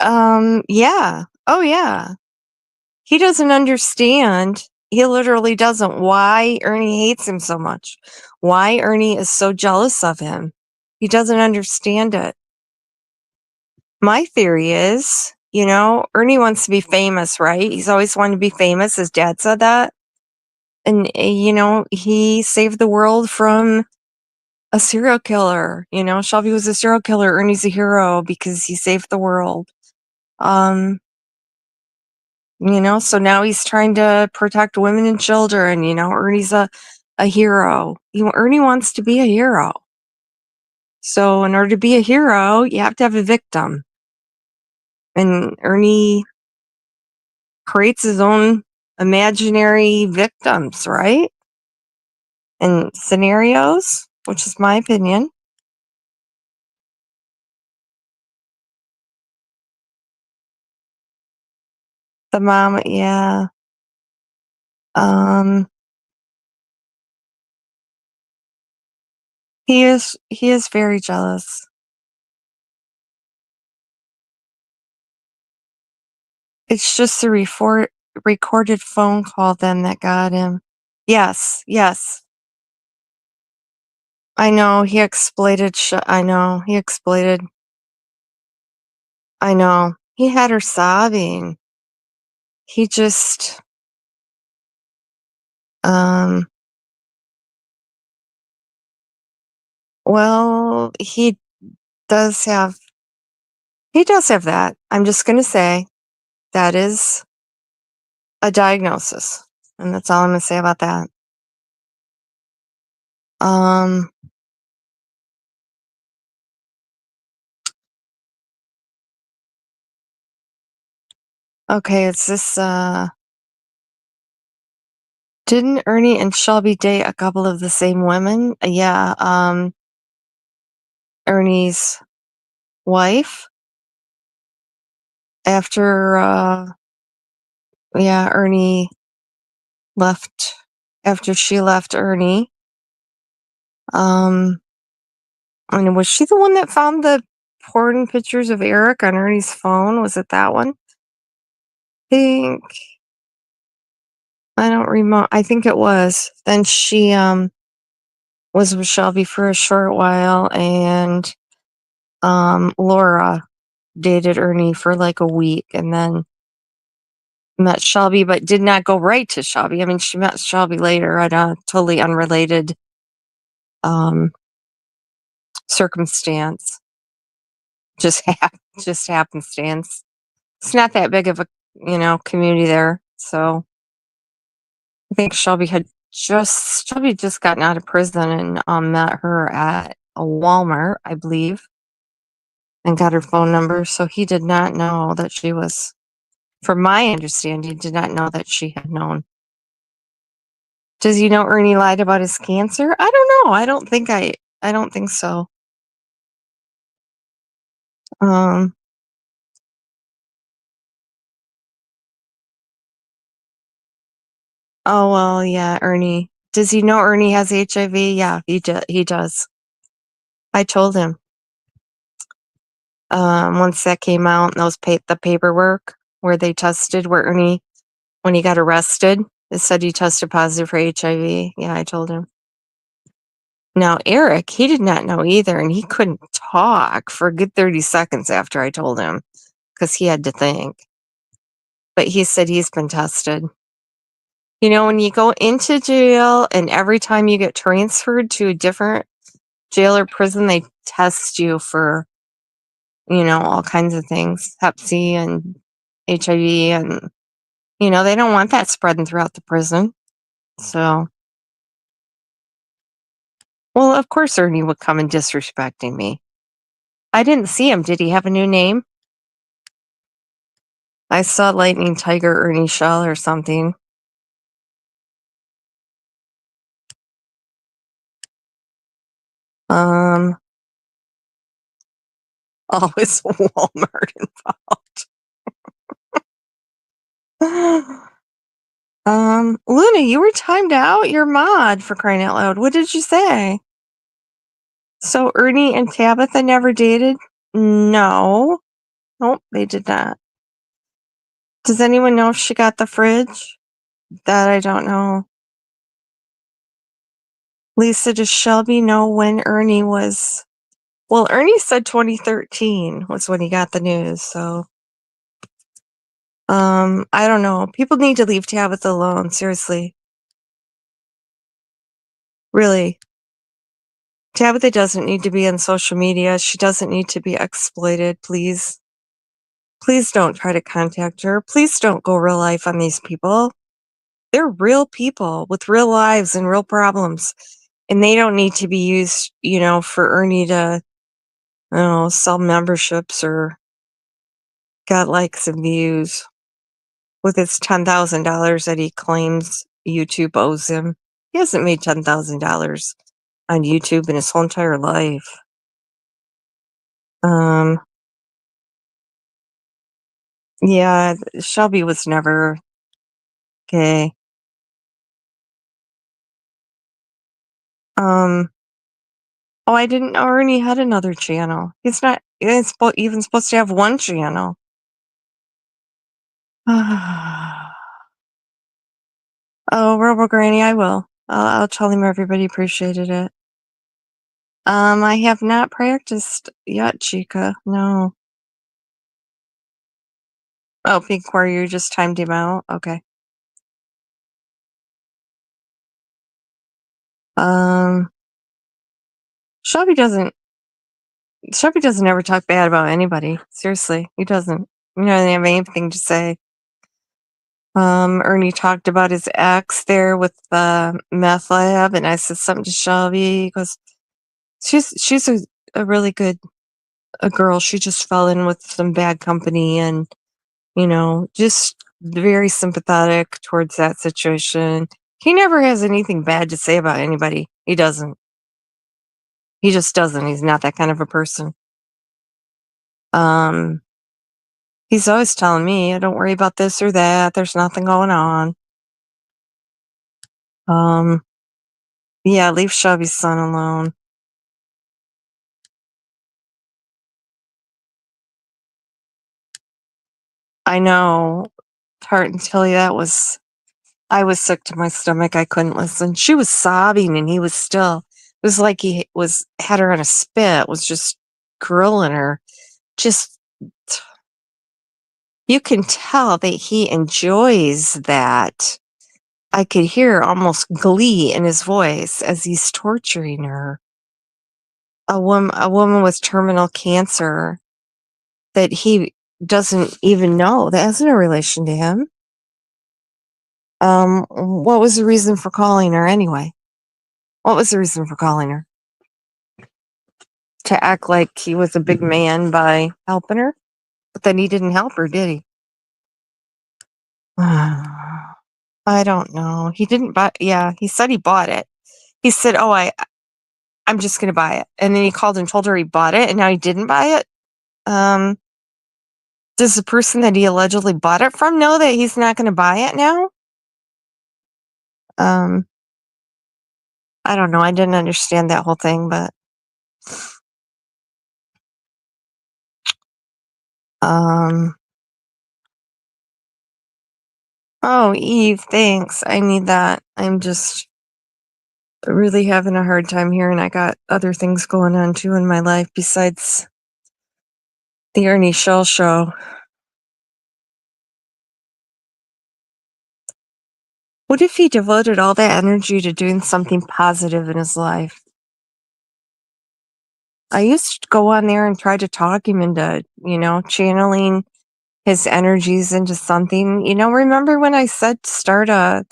Yeah. Oh, yeah. He doesn't understand. He literally doesn't. Why Ernie hates him so much. Why Ernie is so jealous of him. He doesn't understand it. My theory is, Ernie wants to be famous, right? He's always wanted to be famous. His dad said that. And, he saved the world from a serial killer. Shelby was a serial killer. Ernie's a hero because he saved the world. So now he's trying to protect women and children. Ernie's a hero. Ernie wants to be a hero. So in order to be a hero, you have to have a victim. And Ernie creates his own imaginary victims, right? And scenarios, which is my opinion. The mom, yeah. He is very jealous. It's just the recorded phone call then that got him. Yes. I know, he exploited I know, he exploited. I know. He had her sobbing. He just, well, he does have that. I'm just gonna say that is a diagnosis. And that's all I'm gonna say about that. Okay, it's this, didn't Ernie and Shelby date a couple of the same women? Yeah, Ernie's wife after, Ernie left, after she left Ernie. I mean, was she the one that found the porn pictures of Eric on Ernie's phone? Was it that one? Think I don't remember. I think it was. Then she was with Shelby for a short while, and Laura dated Ernie for like a week, and then met Shelby, but did not go right to Shelby. I mean, she met Shelby later at a totally unrelated circumstance. Just just happenstance. It's not that big of a community there, so I think Shelby just gotten out of prison and met her at a Walmart, I believe, and got her phone number. So he did not know that she was, from my understanding, did not know that she had known. Does he know Ernie lied about his cancer? I don't know. I don't think so. Um oh well, yeah, Ernie. Does he know Ernie has HIV? Yeah, he does. I told him. Once that came out, and the paperwork where they tested where Ernie, when he got arrested, it said he tested positive for HIV. Yeah, I told him. Now, Eric, he did not know either, and he couldn't talk for a good 30 seconds after I told him because he had to think. But he said he's been tested. You know, when you go into jail and every time you get transferred to a different jail or prison, they test you for, all kinds of things, Hep C and HIV, and, they don't want that spreading throughout the prison. So, well, of course Ernie would come and disrespecting me. I didn't see him. Did he have a new name? I saw Lightning Tiger Ernie Shell or something. Um, always Walmart involved. Luna, you were timed out. You're mod, for crying out loud. What did you say? So Ernie and Tabitha never dated? No. Nope, they did not. Does anyone know if she got the fridge? That I don't know. Lisa, does Shelby know when Ernie was? Well, Ernie said 2013 was when he got the news, so I don't know. People need to leave Tabitha alone, seriously. Really. Tabitha doesn't need to be on social media. She doesn't need to be exploited, please. Please don't try to contact her. Please don't go real life on these people. They're real people with real lives and real problems. And they don't need to be used, for Ernie to, sell memberships or get likes and views with his $10,000 that he claims YouTube owes him. He hasn't made $10,000 on YouTube in his whole entire life. Yeah, Shelby was never gay. Oh, I didn't know Ernie had another channel. He's not even supposed to have one channel. Oh, Robo Granny, I will. I'll tell him everybody appreciated it. I have not practiced yet, Chica. No. Oh, Pink Warrior, you just timed him out? Okay. Shelby doesn't ever talk bad about anybody. Seriously, he doesn't. He doesn't have anything to say. Ernie talked about his ex there with the meth lab, and I said something to Shelby. He goes, she's a really good a girl. She just fell in with some bad company, and just very sympathetic towards that situation. He never has anything bad to say about anybody. He doesn't. He just doesn't. He's not that kind of a person. He's always telling me, "Don't worry about this or that. There's nothing going on." Yeah, leave Shelby's son alone. I know. Heart and Tilly, I was sick to my stomach. I couldn't listen. She was sobbing and he was still, it was like had her on a spit, was just grilling her. Just, you can tell that he enjoys that. I could hear almost glee in his voice as he's torturing her. A woman with terminal cancer that he doesn't even know, that has no relation to him. What was the reason for calling her anyway? What was the reason for calling her? To act like he was a big man by helping her? But then he didn't help her, did he? I don't know. He didn't buy, yeah, he said he bought it. He said, "Oh, I'm just going to buy it." And then he called and told her he bought it and now he didn't buy it. Does the person that he allegedly bought it from know that he's not going to buy it now? I don't know. I didn't understand that whole thing, but oh, Eve, thanks. I need that. I'm just really having a hard time here, and I got other things going on too in my life besides the Ernie Shell show. What if he devoted all that energy to doing something positive in his life? I used to go on there and try to talk him into, channeling his energies into something. Remember when I said start a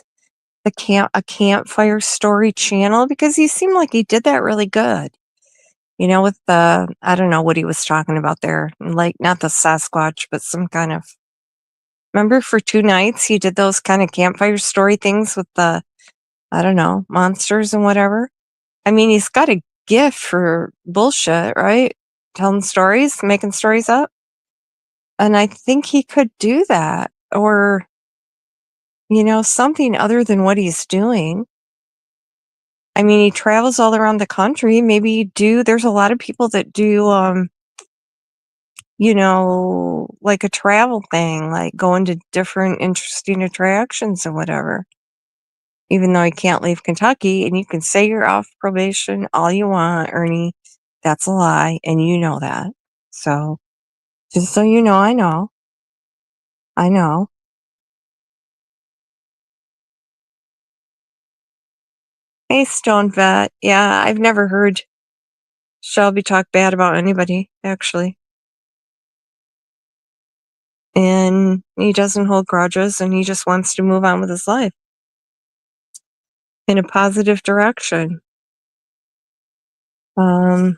campfire story channel? Because he seemed like he did that really good. With I don't know what he was talking about there, like not the Sasquatch, but some kind of, remember for 2 nights he did those kind of campfire story things with the, I don't know, monsters and whatever. I mean, he's got a gift for bullshit, right? Telling stories, making stories up. And I think he could do that, or, something other than what he's doing. I mean, he travels all around the country. Maybe there's a lot of people that do, like a travel thing, like going to different interesting attractions or whatever. Even though he can't leave Kentucky, and you can say you're off probation all you want, Ernie. That's a lie, and you know that. So, just so you know, I know. I know. Hey, Stone Vet. Yeah, I've never heard Shelby talk bad about anybody, actually. And he doesn't hold grudges, and he just wants to move on with his life in a positive direction. And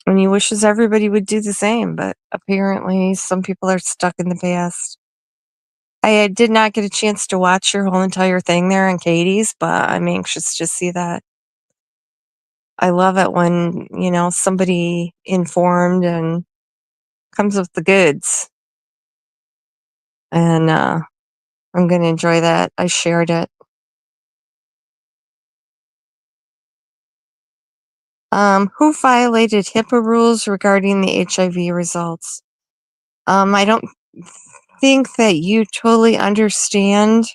he wishes everybody would do the same, but apparently some people are stuck in the past. I did not get a chance to watch your whole entire thing there on Katie's, but I'm anxious to see that. I love it when, somebody informed and comes with the goods. And I'm going to enjoy that. I shared it. Who violated HIPAA rules regarding the HIV results? I don't think that you totally understand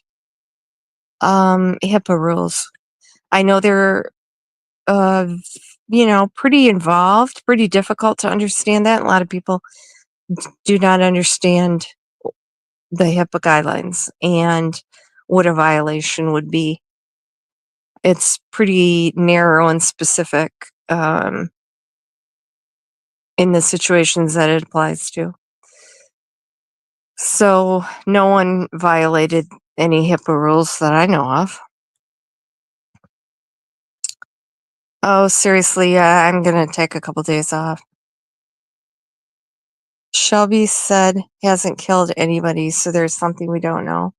HIPAA rules. I know they're, pretty involved, pretty difficult to understand that. A lot of people do not understand the HIPAA guidelines and what a violation would be. It's pretty narrow and specific in the situations that it applies to. So no one violated any HIPAA rules that I know of. Oh, seriously, yeah, I'm going to take a couple days off. Shelby said hasn't killed anybody, so there's something we don't know.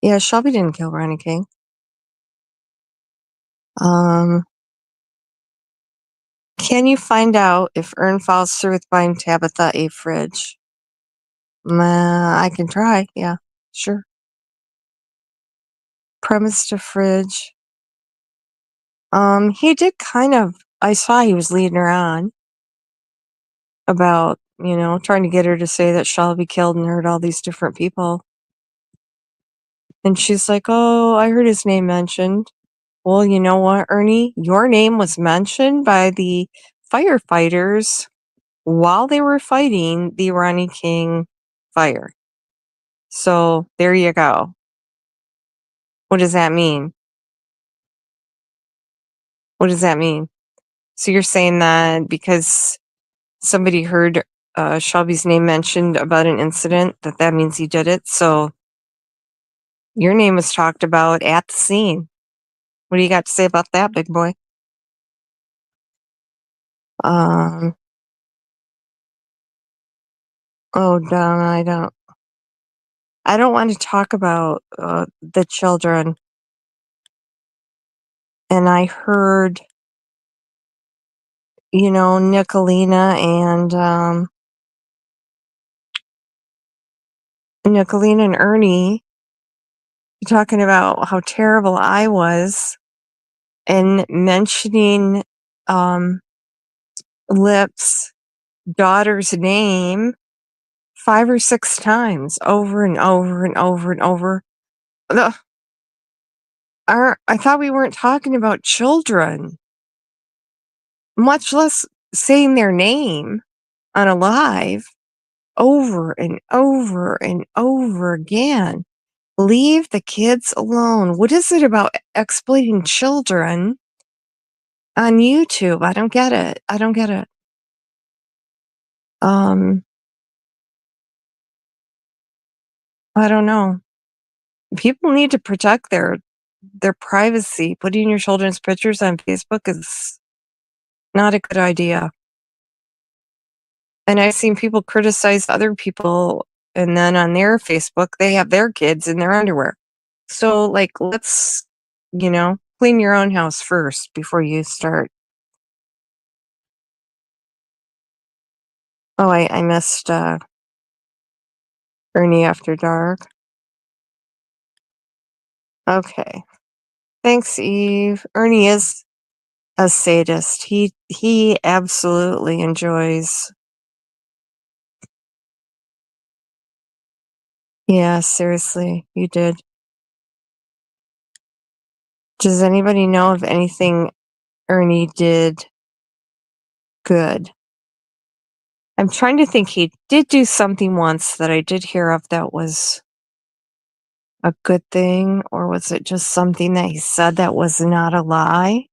Yeah, Shelby didn't kill Ronnie King. Can you find out if Ern follows through with buying Tabitha a fridge? I can try. Yeah, sure. Premise to fridge. He did kind of. I saw he was leading her on about, trying to get her to say that Shelby killed and hurt all these different people. And she's like, "Oh, I heard his name mentioned." Well, you know what, Ernie? Your name was mentioned by the firefighters while they were fighting the Ronnie King fire. So there you go. What does that mean? What does that mean? So you're saying that because somebody heard Shelby's name mentioned about an incident, that means he did it? So your name was talked about at the scene. What do you got to say about that, big boy? Oh, Donna, I don't want to talk about the children. And I heard, Nicolina and Ernie talking about how terrible I was and mentioning Lip's daughter's name 5 or 6 times over and over and over and over. Ugh. I thought we weren't talking about children, much less saying their name on a live over and over and over again. Leave the kids alone. What is it about exploiting children on YouTube? I don't get it. I don't don't know. People need to protect their privacy. Putting your children's pictures on Facebook is not a good idea. And I've seen people criticize other people, and then on their Facebook, they have their kids in their underwear. So, let's, clean your own house first before you start. Oh, I missed Ernie After Dark. Okay. Thanks, Eve. Ernie is a sadist. He absolutely enjoys. Yeah, seriously, you did. Does anybody know of anything Ernie did good? I'm trying to think. He did do something once that I did hear of that was a good thing, or was it just something that he said that was not a lie?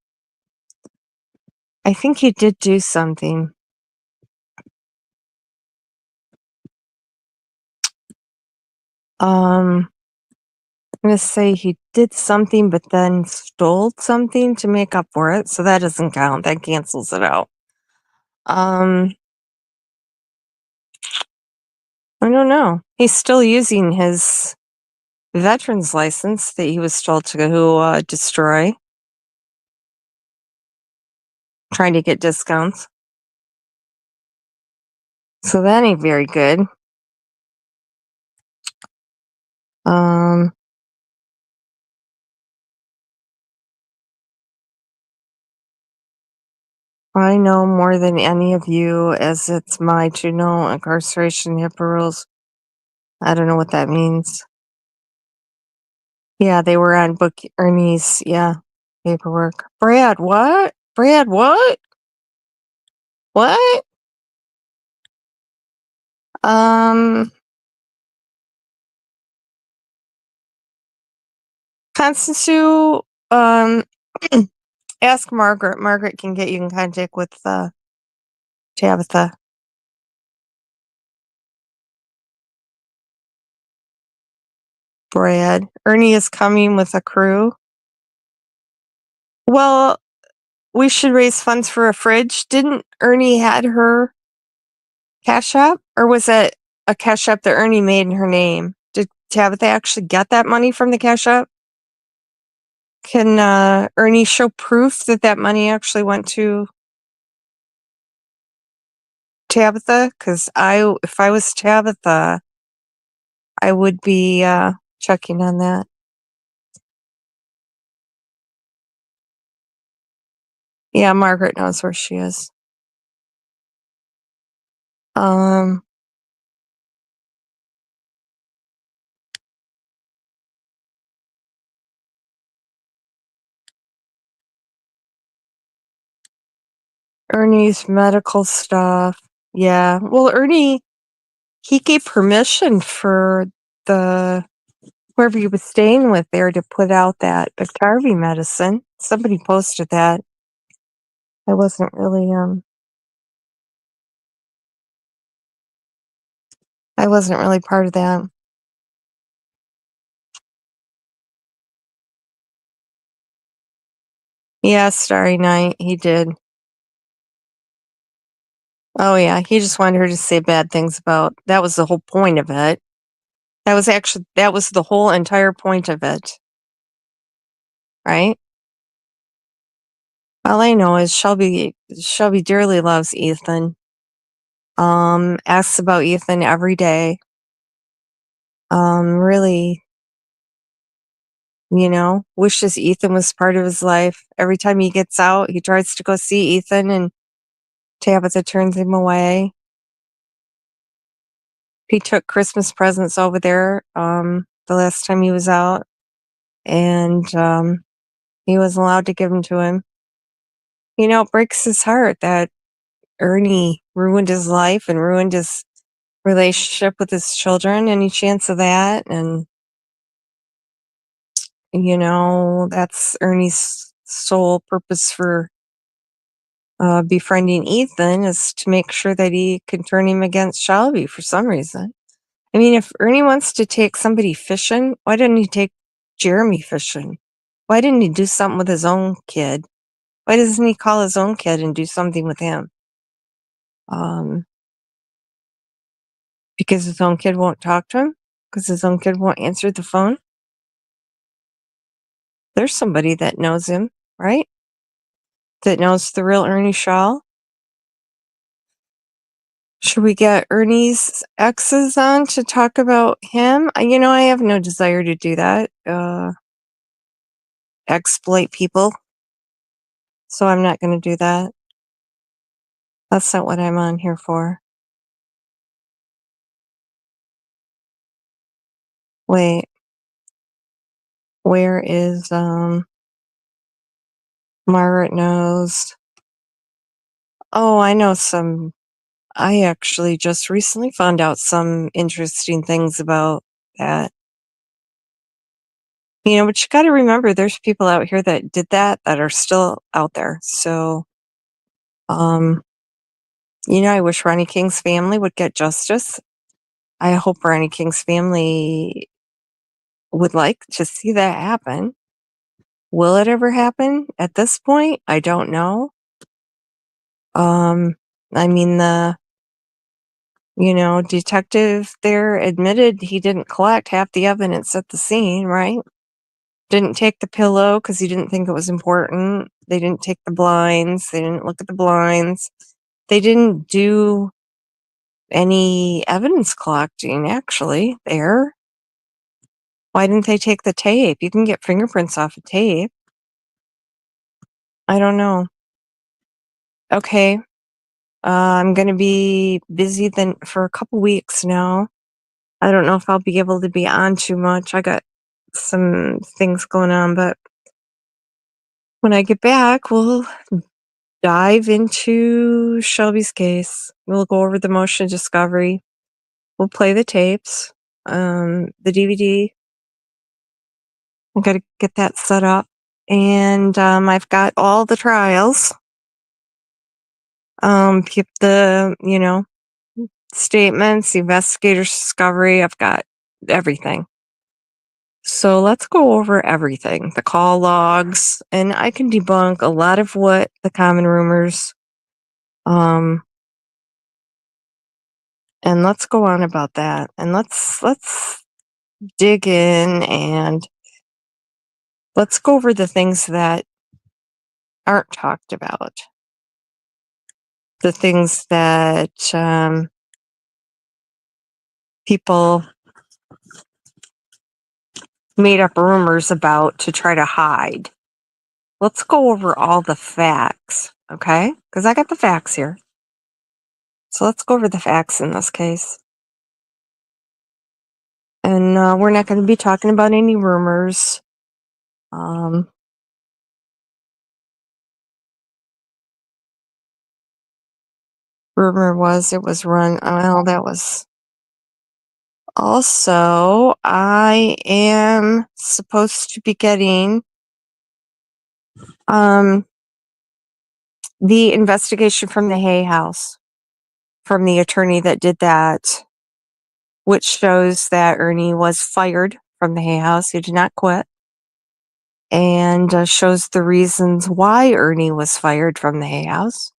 I think he did do something. I'm going to say he did something but then stole something to make up for it, so that doesn't count. That cancels it out. I don't know. He's still using his veteran's license that he was told to go destroy, trying to get discounts. So that ain't very good. I know more than any of you, as it's my to know incarceration HIPAA rules. I don't know what that means. Yeah, they were on book Ernie's, paperwork. Brad, what? Brad, what? What? Constance, ask Margaret. Margaret can get you in contact with Tabitha. Brad. Ernie is coming with a crew. Well, we should raise funds for a fridge. Didn't Ernie had her Cash App? Or was it a Cash App that Ernie made in her name? Did Tabitha actually get that money from the Cash App? Can Ernie show proof that that money actually went to Tabitha? Because if I was Tabitha, I would be checking on that. Yeah, Margaret knows where she is. Ernie's medical stuff. Yeah. Well, Ernie, he gave permission for whoever he was staying with there to put out that Biktarvy medicine. Somebody posted that. I wasn't really part of that. Yeah, Starry Night, he did. Oh yeah, he just wanted her to say bad things about. That was the whole point of it. That was the whole entire point of it. Right? All I know is Shelby dearly loves Ethan. Asks about Ethan every day. Really, wishes Ethan was part of his life. Every time he gets out, he tries to go see Ethan, and Tabitha turns him away. He took Christmas presents over there the last time he was out, and he wasn't allowed to give them to him. It breaks his heart that Ernie ruined his life and ruined his relationship with his children, any chance of that. And, that's Ernie's sole purpose for befriending Ethan, is to make sure that he can turn him against Shelby for some reason. I mean, if Ernie wants to take somebody fishing, why didn't he take Jeremy fishing? Why didn't he do something with his own kid? Why doesn't he call his own kid and do something with him? Because his own kid won't talk to him? Because his own kid won't answer the phone? There's somebody that knows him, right? That knows the real Ernie Shell. Should we get Ernie's exes on to talk about him? I have no desire to do that. Exploit people. So I'm not going to do that. That's not what I'm on here for. Wait. Where is, Margaret knows. Oh, I actually just recently found out some interesting things about that. But you got to remember, there's people out here that did that are still out there. So, I wish Ronnie King's family would get justice. I hope Ronnie King's family would like to see that happen. Will it ever happen? At this point, I don't know. I mean, the detective there admitted he didn't collect half the evidence at the scene, right? Didn't take the pillow because he didn't think it was important. They didn't take the blinds. They didn't look at the blinds. They didn't do any evidence collecting, actually, there. Why didn't they take the tape? You can get fingerprints off of tape. I don't know. Okay. I'm going to be busy then for a couple weeks now. I don't know if I'll be able to be on too much. I got some things going on, but when I get back, we'll dive into Shelby's case. We'll go over the motion discovery. We'll play the tapes, the DVD. I got to get that set up. And I've got all the trials. Keep the, statements, the investigator's discovery. I've got everything. So let's go over everything, the call logs, and I can debunk a lot of what the common rumors And let's go on about that. And let's dig in and let's go over the things that aren't talked about. The things that people made up rumors about to try to hide. Let's go over all the facts, okay? Because I got the facts here. So let's go over the facts in this case. And we're not going to be talking about any rumors. Rumor was it was run. Well, that was. Also, I am supposed to be getting the investigation from the Hay House, from the attorney that did that, which shows that Ernie was fired from the Hay House. He did not quit. And shows the reasons why Ernie was fired from the Hay House.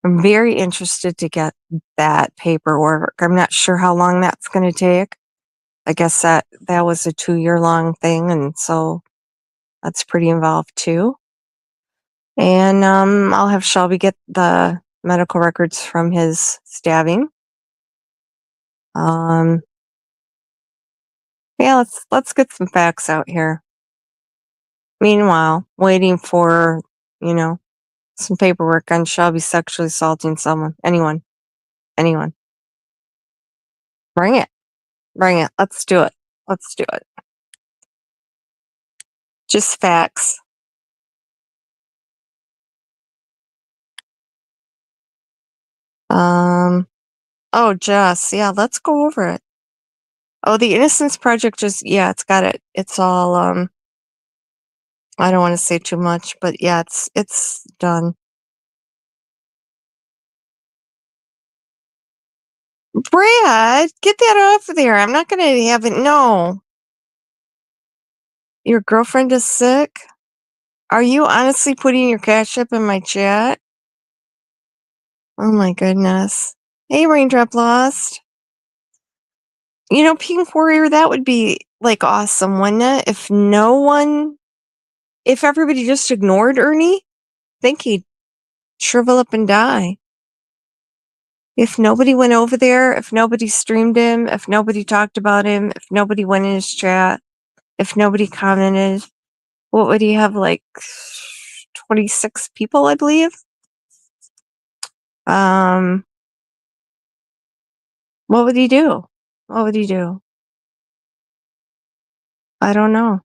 I'm very interested to get that paperwork. I'm not sure how long that's going to take. I guess that was a 2-year-long thing, and so that's pretty involved too. And I'll have Shelby get the medical records from his stabbing. Yeah, let's get some facts out here. Meanwhile, waiting for, some paperwork on Shelby sexually assaulting someone. Anyone. Bring it. Let's do it. Just facts. Oh, Jess, yeah, let's go over it. Oh, the Innocence Project it's got it. It's all, I don't want to say too much, but yeah, it's done. Brad, get that off of there. I'm not going to have it. No. Your girlfriend is sick? Are you honestly putting your Cash App in my chat? Oh my goodness. Hey, Raindrop Lost. Pink Warrior, that would be like awesome, wouldn't it? If everybody just ignored Ernie, I think he'd shrivel up and die. If nobody went over there, if nobody streamed him, if nobody talked about him, if nobody went in his chat, if nobody commented, what would he have, like 26 people, I believe? What would he do? I don't know.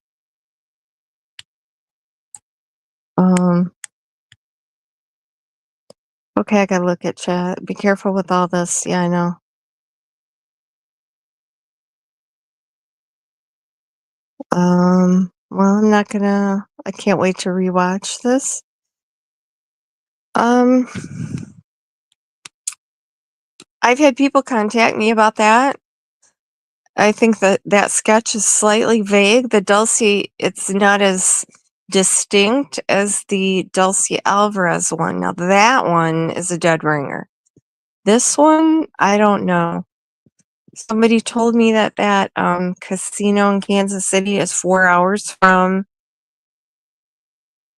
Okay, I gotta look at chat. Be careful with all this. Yeah, I know. Well, I can't wait to rewatch this. I've had people contact me about that. I think that sketch is slightly vague. The Dulcie, it's not as distinct as the Dulcie Alvarez one. Now that one is a dead ringer. This one, I don't know. Somebody told me that casino in Kansas City is 4 hours from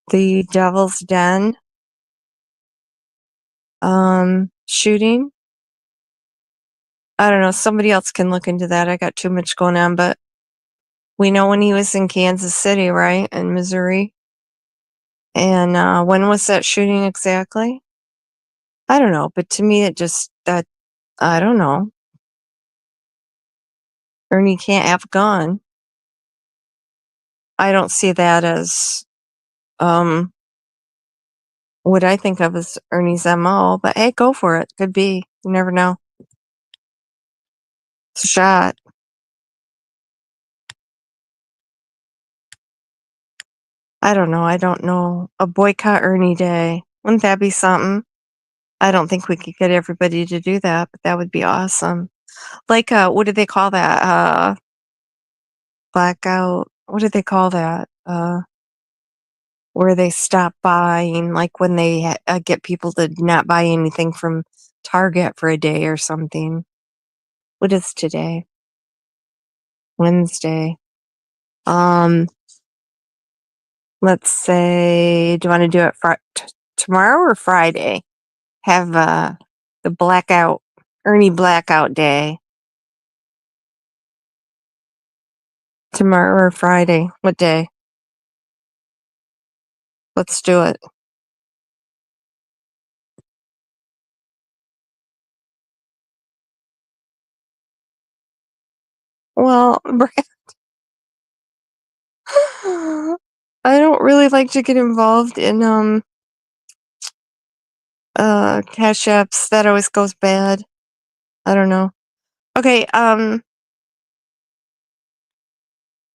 the Devil's Den shooting. I don't know. Somebody else can look into that. I got too much going on, but we know when he was in Kansas City, right? In Missouri. And when was that shooting exactly? I don't know. But to me, I don't know. Ernie can't have a gun. I don't see that as what I think of as Ernie's MO, but hey, go for it. Could be. You never know. It's a shot. I don't know. A boycott Ernie Day. Wouldn't that be something? I don't think we could get everybody to do that, but that would be awesome. Like, what do they call that? Blackout. What do they call that? Where they stop buying, like when they get people to not buy anything from Target for a day or something. What is today? Wednesday. Let's say, do you want to do it tomorrow or Friday? Have the blackout, Ernie blackout day. Tomorrow or Friday? What day? Let's do it. Well, I don't really like to get involved in cash apps. That always goes bad. I don't know. Okay,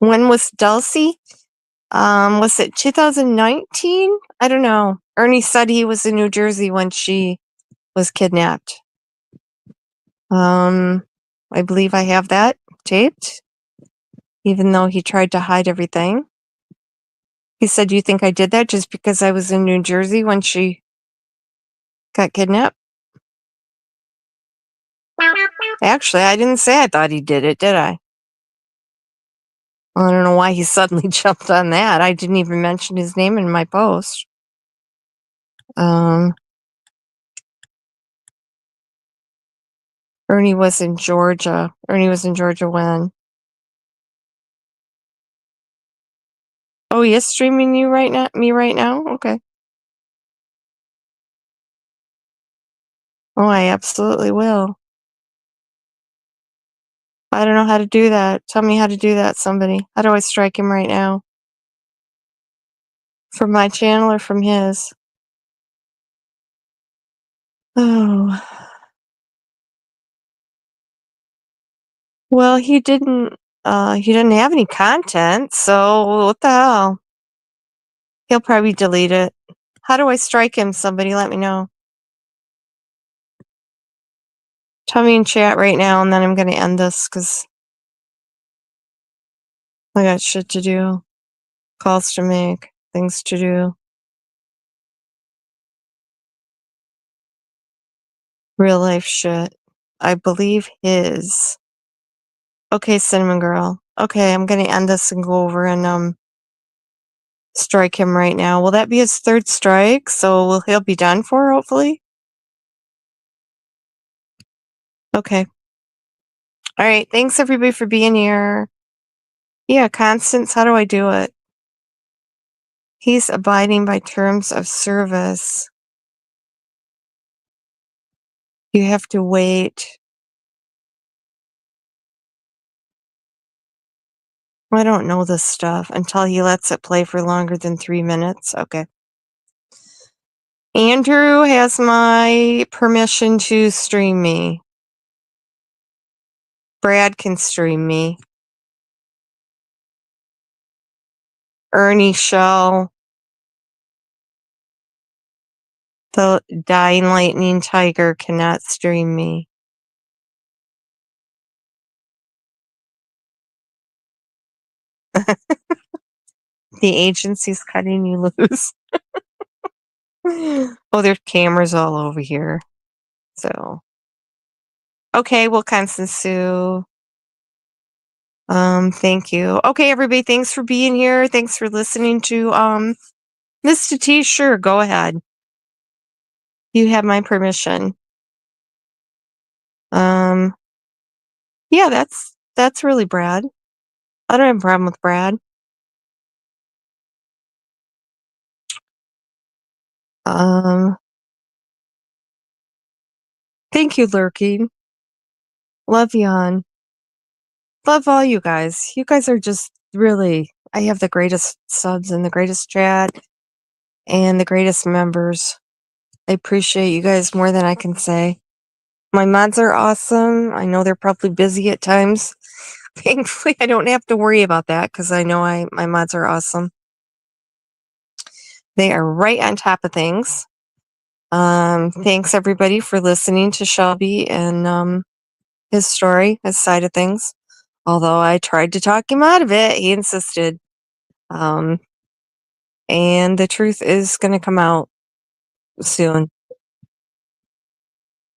when was Dulcie? Was it 2019? I don't know. Ernie said he was in New Jersey when she was kidnapped. I believe I have that taped, even though he tried to hide everything. He said, "You think I did that just because I was in New Jersey when she got kidnapped?" Actually, I didn't say I thought he did it, did I? I don't know why he suddenly jumped on that. I didn't even mention his name in my post. Ernie was in Georgia. Ernie was in Georgia when? Oh, he is streaming me right now? Okay. Oh, I absolutely will. I don't know how to do that. Tell me how to do that, somebody. How do I strike him right now? From my channel or from his? Oh. Well, he didn't have any content, so what the hell? He'll probably delete it. How do I strike him? Somebody let me know. Tell me in chat right now, and then I'm gonna end this because I got shit to do. Calls to make, things to do. Real life shit. I believe his. Okay, Cinnamon Girl. Okay, I'm gonna end this and go over and strike him right now. Will that be his third strike? So he'll be done for, hopefully? Okay. Alright, thanks everybody for being here. Yeah, Constance, how do I do it? He's abiding by terms of service. You have to wait. I don't know this stuff until he lets it play for longer than 3 minutes. Okay. Andrew has my permission to stream me. Brad can stream me. Ernie Shell. The Dying Lightning Tiger cannot stream me. The agency's cutting you loose. Oh, there's cameras all over here. So. Okay, well, Constance Sue. Thank you. Okay, everybody, thanks for being here. Thanks for listening to Mr. T. Sure, go ahead. You have my permission. Yeah, that's really Brad. I don't have a problem with Brad. Thank you, Lurking. Love Yon. Love all you guys. You guys are just really, I have the greatest subs and the greatest chat and the greatest members. I appreciate you guys more than I can say. My mods are awesome. I know they're probably busy at times. Thankfully, I don't have to worry about that because I know my mods are awesome. They are right on top of things. Thanks everybody for listening to Shelby and his story, his side of things. Although I tried to talk him out of it, he insisted. And the truth is going to come out soon.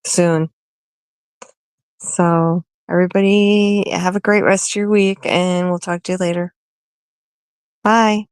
So Everybody have a great rest of your week, and we'll talk to you later. Bye.